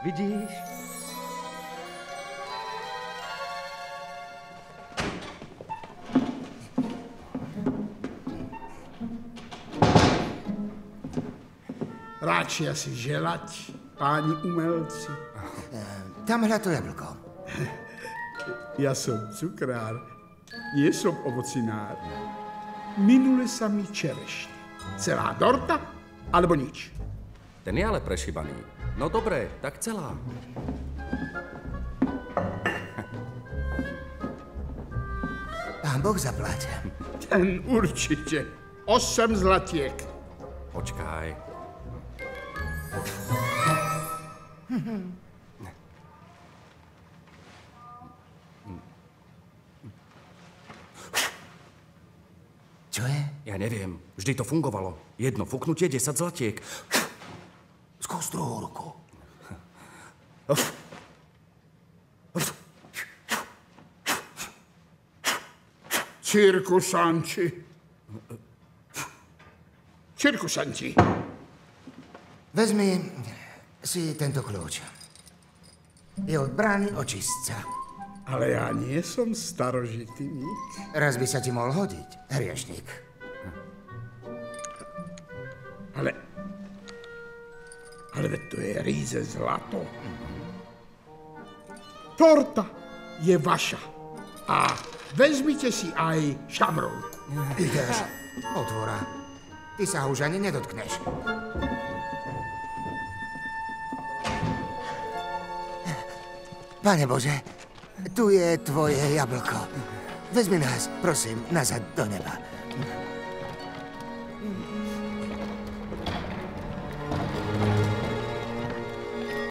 Vidíš? Radšia si želať, páni umelci. Tamhle to jablko. Ja som cukrár, nie som ovocinár. Minule sa mi čerešne. Celá dorta, alebo nič? Ten je ale prešibaný. No dobré, tak celá. Pán Boh zaplať. Ten určite. 8 zlatiek. Počkaj. Čo je? Ja neviem, vždy to fungovalo. Jedno fuknutie, 10 zlatiek. Skús druhú ruku. Cirkusanti. Cirkusanti. Vezmi si tento kľúč. Je od brány očistca. Ale ja nie som starožitý nič. Raz by sa ti mohol hodiť, hriešník. Ale veď to je ríze zlato. Torta je vaša. A vezmite si aj šamrovku. Ideš, otvora. Ty sa už ani nedotkneš. Pane Bože, tu je tvoje jablko. Vezmi nás, prosím, nazad do neba.